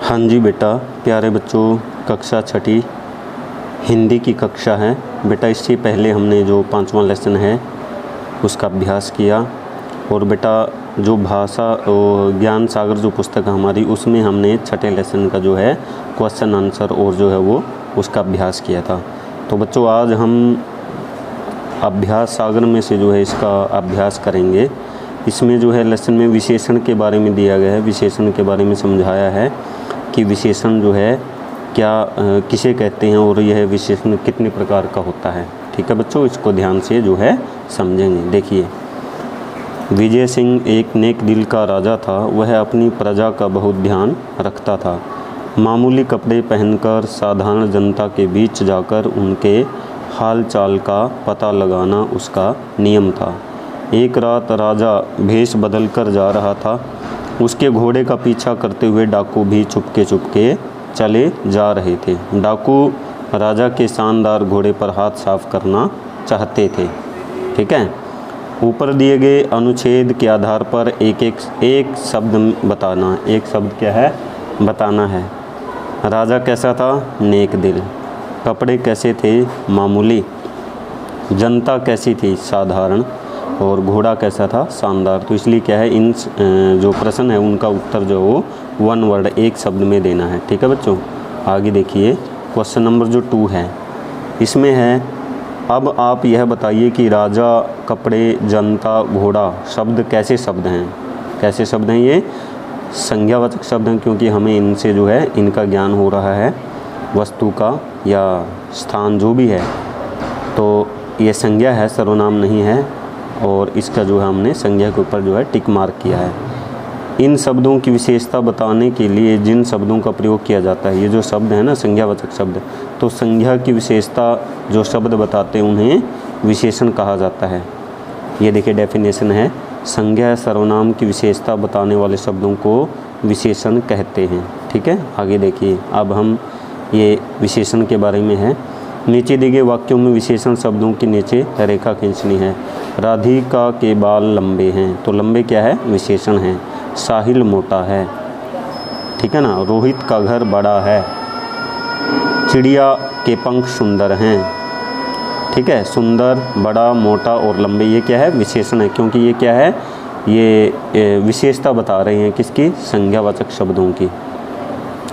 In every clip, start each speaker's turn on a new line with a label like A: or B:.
A: हाँ जी बेटा, प्यारे बच्चों, कक्षा छठी हिंदी की कक्षा है बेटा। इससे पहले हमने जो 5वां लेसन है उसका अभ्यास किया। और बेटा जो भाषा और ज्ञान सागर जो पुस्तक है हमारी, उसमें हमने छठे लेसन का जो है क्वेश्चन आंसर और जो है वो उसका अभ्यास किया था। तो बच्चों आज हम अभ्यास सागर में से जो है इसका अभ्यास करेंगे। इसमें जो है लेसन में विशेषण के बारे में दिया गया है, विशेषण के बारे में समझाया है कि विशेषण जो है क्या किसे कहते हैं और यह विशेषण कितने प्रकार का होता है। ठीक है बच्चों, इसको ध्यान से जो है समझेंगे। देखिए, विजय सिंह एक नेक दिल का राजा था। वह अपनी प्रजा का बहुत ध्यान रखता था। मामूली कपड़े पहनकर साधारण जनता के बीच जाकर उनके हाल चाल का पता लगाना उसका नियम था। एक रात राजा भेष बदलकर जा रहा था। उसके घोड़े का पीछा करते हुए डाकू भी चुपके चुपके चले जा रहे थे। डाकू राजा के शानदार घोड़े पर हाथ साफ करना चाहते थे। ठीक है, ऊपर दिए गए अनुच्छेद के आधार पर एक शब्द बताना। एक शब्द क्या है बताना है। राजा कैसा था? नेक दिल। कपड़े कैसे थे? मामूली। जनता कैसी थी? साधारण। और घोड़ा कैसा था? शानदार। तो इसलिए क्या है, इन जो प्रश्न है उनका उत्तर जो वो वन वर्ड एक शब्द में देना है। ठीक है बच्चों, आगे देखिए क्वेश्चन नंबर जो 2 है, इसमें है अब आप यह बताइए कि राजा, कपड़े, जनता, घोड़ा शब्द कैसे शब्द हैं। कैसे शब्द हैं? ये संज्ञावाचक शब्द हैं, क्योंकि हमें इनसे जो है इनका ज्ञान हो रहा है, वस्तु का या स्थान जो भी है। तो ये संज्ञा है, सर्वनाम नहीं है। और इसका जो है हमने संज्ञा के ऊपर जो है टिक मार्क किया है। इन शब्दों की विशेषता बताने के लिए जिन शब्दों का प्रयोग किया जाता है, ये जो शब्द है ना संज्ञावाचक शब्द, तो संज्ञा की विशेषता जो शब्द बताते हैं उन्हें विशेषण कहा जाता है। ये देखिए डेफिनेशन है, संज्ञा सर्वनाम की विशेषता बताने वाले शब्दों को विशेषण कहते हैं। ठीक है, आगे देखिए, अब हम ये विशेषण के बारे में है। नीचे दिए गए वाक्यों में विशेषण शब्दों के नीचे रेखा खींचनी है। राधिका के बाल लंबे हैं, तो लंबे क्या है? विशेषण है। साहिल मोटा है। ठीक है ना। रोहित का घर बड़ा है। चिड़िया के पंख सुंदर हैं। ठीक है, सुंदर, बड़ा, मोटा और लंबे ये क्या है? विशेषण है, क्योंकि ये क्या है, ये विशेषता बता रहे हैं किसकी? संज्ञावाचक शब्दों की।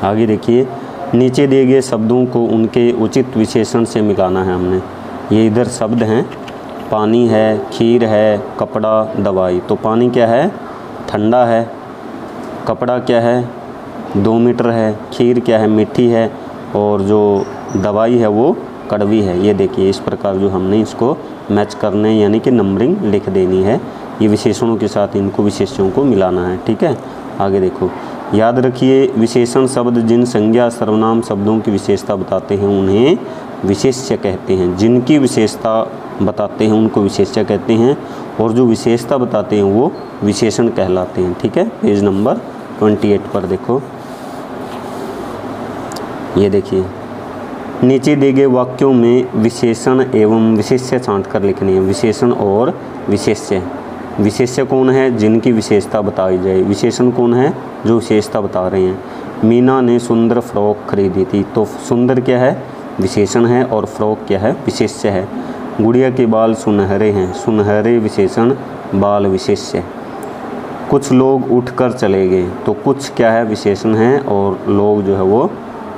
A: आगे देखिए, नीचे दिए गए शब्दों को उनके उचित विशेषण से मिलाना है हमने। ये इधर शब्द हैं, पानी है, खीर है, कपड़ा, दवाई। तो पानी क्या है? ठंडा है। कपड़ा क्या है? 2 मीटर है। खीर क्या है? मीठी है। और जो दवाई है वो कड़वी है। ये देखिए, इस प्रकार जो हमने इसको मैच करने यानी कि नंबरिंग लिख देनी है। ये विशेषणों के साथ इनको विशेषणों को मिलाना है। ठीक है, आगे देखो, याद रखिए विशेषण शब्द जिन संज्ञा सर्वनाम शब्दों की विशेषता बताते हैं उन्हें विशेष्य कहते हैं। जिनकी विशेषता बताते हैं उनको विशेष्य कहते हैं, और जो विशेषता बताते हैं वो विशेषण कहलाते हैं। ठीक है, पेज नंबर 28 पर देखो, ये देखिए, नीचे दिए गए वाक्यों में विशेषण एवं विशेष्य छांट कर लिखनी है। विशेषण और विशेष्य। विशेष्य कौन है? जिनकी विशेषता बताई जाए। विशेषण कौन है? जो विशेषता बता रहे हैं। मीना ने सुंदर फ्रॉक खरीदी थी, तो सुंदर क्या है? विशेषण है, और फ्रॉक क्या है? विशेष्य है। गुड़िया के बाल सुनहरे हैं। सुनहरे विशेषण, बाल विशेष्य। कुछ लोग उठकर चले गए, तो कुछ क्या है? विशेषण है, और लोग जो है वो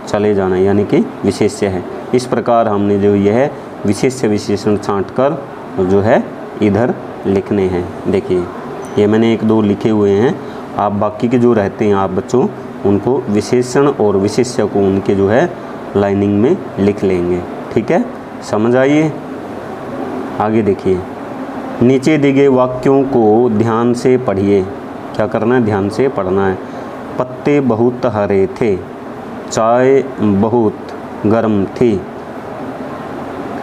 A: चले जाना यानी कि विशेष्य है। इस प्रकार हमने जो यह विशेष्य विशेषण छांट कर जो है इधर लिखने हैं। देखिए, ये मैंने 1-2 लिखे हुए हैं। आप बाकी के जो रहते हैं आप बच्चों उनको विशेषण और विशेष्य को उनके जो है लाइनिंग में लिख लेंगे। ठीक है, समझ आइए। आगे देखिए, नीचे दिए गए वाक्यों को ध्यान से पढ़िए। क्या करना है? ध्यान से पढ़ना है। पत्ते बहुत हरे थे। चाय बहुत गर्म थी।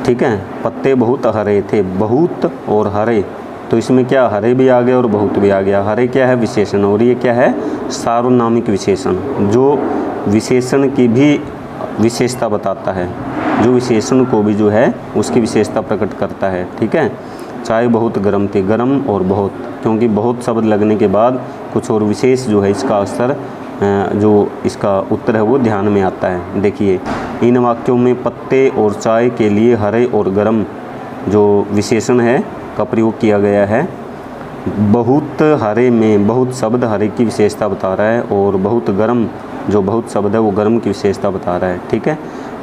A: ठीक है, पत्ते बहुत हरे थे। बहुत और हरे, तो इसमें क्या हरे भी आ गया और बहुत भी आ गया। हरे क्या है? विशेषण, और ये क्या है? सार्वनामिक विशेषण, जो विशेषण की भी विशेषता बताता है, जो विशेषण को भी जो है उसकी विशेषता प्रकट करता है। ठीक है, चाय बहुत गर्म थी। गर्म और बहुत, क्योंकि बहुत शब्द लगने के बाद कुछ और विशेष जो है इसका असर जो इसका उत्तर है वो ध्यान में आता है। देखिए, इन वाक्यों में पत्ते और चाय के लिए हरे और गर्म जो विशेषण है का प्रयोग किया गया है। बहुत हरे में बहुत शब्द हरे की विशेषता बता रहा है, और बहुत गर्म जो बहुत शब्द है वो गर्म की विशेषता बता रहा है। ठीक है,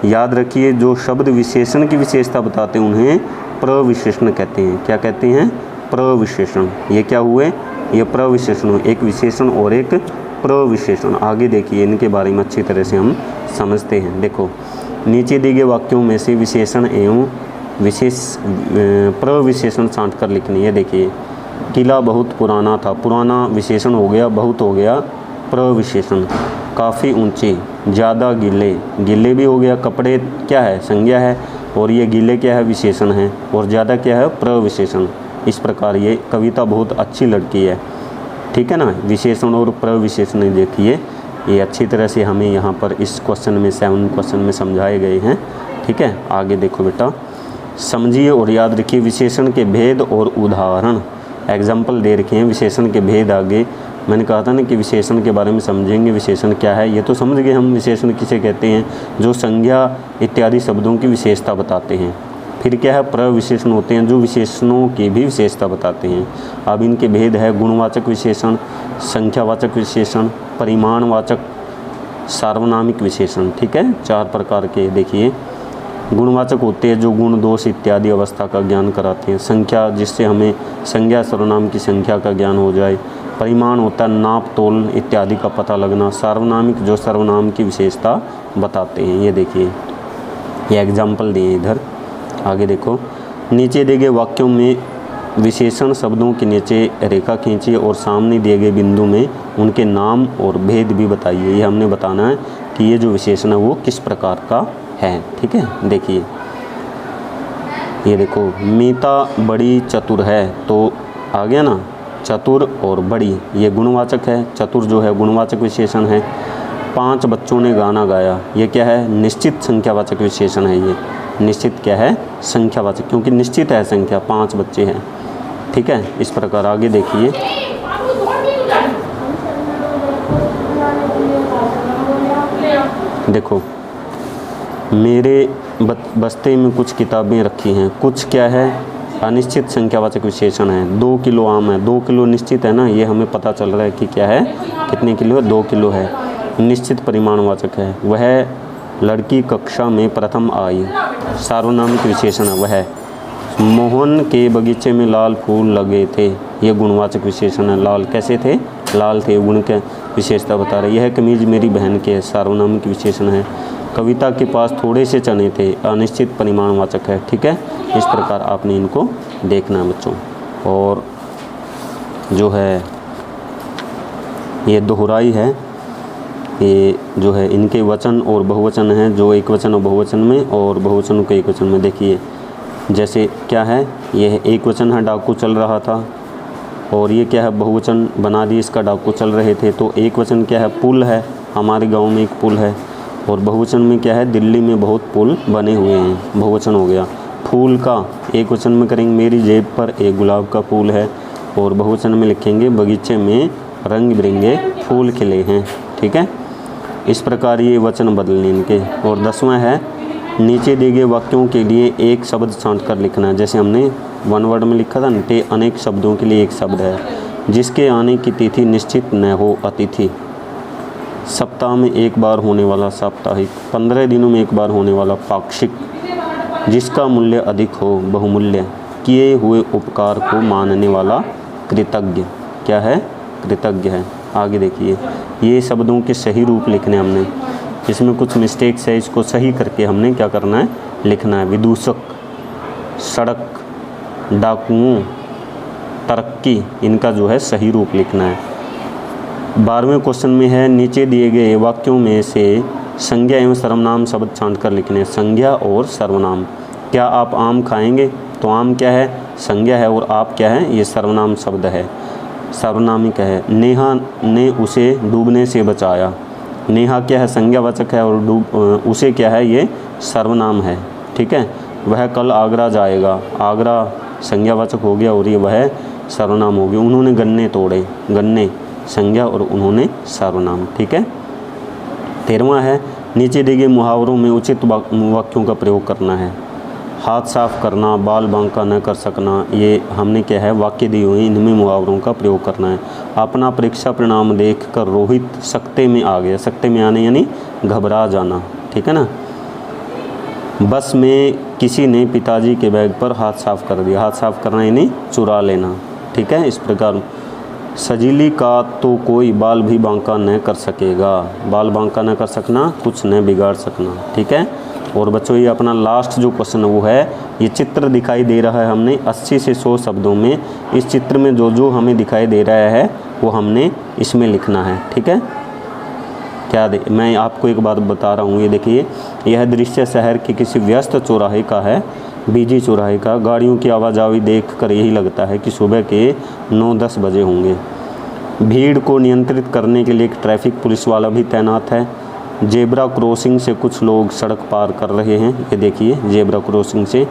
A: याद रखिए, जो शब्द विशेषण की विशेषता बताते हैं उन्हें प्रविशेषण कहते हैं। क्या कहते हैं? प्रविशेषण। ये क्या हुए? ये प्रविशेषण हुए, एक विशेषण और एक प्रविशेषण। आगे देखिए, इनके बारे में अच्छी तरह से हम समझते हैं। देखो, नीचे दिए गए वाक्यों में से विशेषण एवं प्रविशेषण छांट कर लिखनी है। देखिए, किला बहुत पुराना था, पुराना विशेषण हो गया, बहुत हो गया प्रविशेषण। काफ़ी ऊंचे, ज़्यादा गीले, गीले भी हो गया, कपड़े क्या है? संज्ञा है, और ये गीले क्या है? विशेषण है, और ज़्यादा क्या है? प्रविशेषण। इस प्रकार ये कविता बहुत अच्छी लड़की है। ठीक है ना, विशेषण और प्रविशेषण देखिए, ये अच्छी तरह से हमें यहाँ पर इस क्वेश्चन में 7 क्वेश्चन में समझाए गए हैं। ठीक है, आगे देखो बेटा, समझिए और याद रखिए विशेषण के भेद और उदाहरण। एग्जाम्पल दे रखे हैं विशेषण के भेद। आगे मैंने कहा था ना कि विशेषण के बारे में समझेंगे, विशेषण क्या है ये तो समझ गए हम। विशेषण किसे कहते हैं? जो संज्ञा इत्यादि शब्दों की विशेषता बताते हैं। फिर क्या है? प्रविशेषण होते हैं, जो विशेषणों की भी विशेषता बताते हैं। अब इनके भेद है गुणवाचक विशेषण, संख्यावाचक विशेषण, परिमाणवाचक, सार्वनामिक विशेषण। ठीक है, 4 प्रकार के। देखिए, गुणवाचक होते हैं जो गुण, दोष इत्यादि अवस्था का ज्ञान कराते हैं। संख्या, जिससे हमें संज्ञा सर्वनाम की संख्या का ज्ञान हो जाए। परिमाण होता है नाप तोल इत्यादि का पता लगना। सार्वनामिक जो सर्वनाम की विशेषता बताते हैं। ये देखिए, ये एग्जाम्पल दिए इधर। आगे देखो, नीचे दिए गए वाक्यों में विशेषण शब्दों के नीचे रेखा खींचिए और सामने दिए गए बिंदु में उनके नाम और भेद भी बताइए। ये हमने बताना है कि ये जो विशेषण है वो किस प्रकार का है। ठीक है, देखिए, ये देखो, मीता बड़ी चतुर है, तो आ गया ना, चतुर और बड़ी, ये गुणवाचक है। चतुर जो है गुणवाचक विशेषण है। 5 बच्चों ने गाना गाया, ये क्या है? निश्चित संख्यावाचक विशेषण है। ये निश्चित क्या है? संख्यावाचक, क्योंकि निश्चित है संख्या, 5 बच्चे हैं। ठीक है, इस प्रकार आगे देखिए, देखो, मेरे बस्ते में कुछ किताबें रखी हैं। कुछ क्या है? अनिश्चित संख्यावाचक विशेषण है। 2 किलो आम है, 2 किलो निश्चित है ना, ये हमें पता चल रहा है कि क्या है, कितने किलो है? 2 किलो है। निश्चित परिमाणवाचक है। वह लड़की कक्षा में प्रथम आई, सार्वनामिक विशेषण है। वह मोहन के बगीचे में लाल फूल लगे थे, ये गुणवाचक विशेषण है। लाल कैसे थे? लाल थे, गुण के विशेषता बता रहे। यह कमीज मेरी बहन के है, सार्वनामिक विशेषण है। कविता के पास थोड़े से चने थे, अनिश्चित परिमाणवाचक है। ठीक है, इस प्रकार आपने इनको देखना है बच्चों। और जो है ये दोहराई है, ये जो है इनके वचन और बहुवचन हैं, जो एक वचन और बहुवचन में, और बहुवचन को एक वचन में। देखिए, जैसे क्या है, यह एक वचन है, डाकू चल रहा था, और ये क्या है? बहुवचन बना दिए इसका, डाकू चल रहे थे। तो एक वचन क्या है? पुल है, हमारे गांव में एक पुल है। और बहुवचन में क्या है? दिल्ली में बहुत पुल बने हुए हैं, बहुवचन हो गया। फूल का एक वचन में करेंगे मेरी जेब पर एक गुलाब का फूल है, और बहुवचन में लिखेंगे बगीचे में रंग बिरंगे फूल खिले हैं। ठीक है, इस प्रकार ये वचन बदलने इनके। और 10वां है, नीचे दिए गए वाक्यों के लिए एक शब्द छांट कर लिखना है। जैसे हमने 1 वर्ड में लिखा था न, ते अनेक शब्दों के लिए एक शब्द है। जिसके आने की तिथि निश्चित न हो, अतिथि। सप्ताह में एक बार होने वाला, साप्ताहिक। 15 दिनों में एक बार होने वाला, पाक्षिक। जिसका मूल्य अधिक हो, बहुमूल्य। किए हुए उपकार को मानने वाला, कृतज्ञ। क्या है? कृतज्ञ है। आगे देखिए, ये शब्दों के सही रूप लिखने हमने, इसमें कुछ मिस्टेक्स है, इसको सही करके हमने क्या करना है? लिखना है। विदूषक, सड़क, डाकुओं, तरक्की, इनका जो है सही रूप लिखना है। 12वें क्वेश्चन में है, नीचे दिए गए वाक्यों में से संज्ञा एवं सर्वनाम शब्द छांट कर लिखने हैं। संज्ञा और सर्वनाम। क्या आप आम खाएंगे? तो आम क्या है? संज्ञा है, और आप क्या है? ये सर्वनाम शब्द है, सर्वनामिक है। नेहा ने उसे डूबने से बचाया। नेहा क्या है? संज्ञावाचक है, और उसे क्या है? ये सर्वनाम है। ठीक है, वह कल आगरा जाएगा। आगरा संज्ञावाचक हो गया, और ये वह सर्वनाम हो गया। उन्होंने गन्ने तोड़े, गन्ने संज्ञा और उन्होंने सर्वनाम। ठीक है। 13वां है, नीचे दिए गए मुहावरों में उचित वाक्यों का प्रयोग करना है। हाथ साफ करना, बाल बांका न कर सकना, ये हमने क्या है वाक्य दिए हुए, इनमें मुहावरों का प्रयोग करना है। अपना परीक्षा परिणाम देखकर रोहित सकते में आ गया। सकते में आने यानी घबरा जाना। ठीक है ना। बस में किसी ने पिताजी के बैग पर हाथ साफ कर दिया। हाथ साफ करना यानी चुरा लेना। ठीक है। इस प्रकार सजीली का तो कोई बाल भी बांका न कर सकेगा। बाल बांका न कर सकना, कुछ न बिगाड़ सकना। ठीक है। और बच्चों ये अपना लास्ट जो क्वेश्चन वो है, ये चित्र दिखाई दे रहा है हमने 80 से 100 शब्दों में। इस चित्र में जो जो हमें दिखाई दे रहा है वो हमने इसमें लिखना है। ठीक है। क्या मैं आपको एक बात बता रहा हूँ, ये देखिए, यह दृश्य शहर के किसी व्यस्त चौराहे का है, बीजी चौराहे का। गाड़ियों की आवाजाही देखकर यही लगता है कि सुबह के 9-10 बजे होंगे। भीड़ को नियंत्रित करने के लिए एक ट्रैफिक पुलिस वाला भी तैनात है। जेब्रा क्रॉसिंग से कुछ लोग सड़क पार कर रहे हैं। ये देखिए, जेब्रा क्रॉसिंग से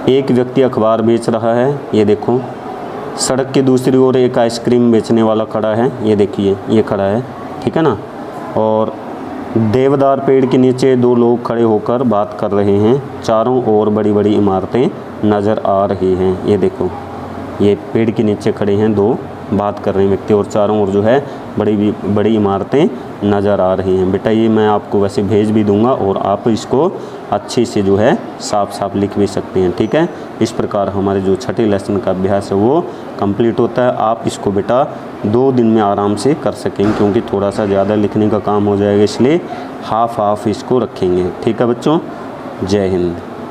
A: एक व्यक्ति अखबार बेच रहा है। ये देखो, सड़क के दूसरी ओर एक आइसक्रीम बेचने वाला खड़ा है। ये देखिए, ये खड़ा है। ठीक है ना। और देवदार पेड़ के नीचे 2 लोग खड़े होकर बात कर रहे हैं। चारों ओर बड़ी बड़ी इमारतें नज़र आ रही हैं। ये देखो, ये पेड़ के नीचे खड़े हैं 2 बात कर रहे हैं व्यक्ति, और चारों ओर जो है बड़ी बड़ी इमारतें नज़र आ रही हैं। बेटा ये मैं आपको वैसे भेज भी दूंगा और आप इसको अच्छे से जो है साफ साफ लिख भी सकते हैं। ठीक है। इस प्रकार हमारे जो छठे लेसन का अभ्यास है वो कंप्लीट होता है। आप इसको बेटा 2 दिन में आराम से कर सकेंगे, क्योंकि थोड़ा सा ज़्यादा लिखने का काम हो जाएगा, इसलिए हाफ इसको रखेंगे। ठीक है बच्चों, जय हिंद।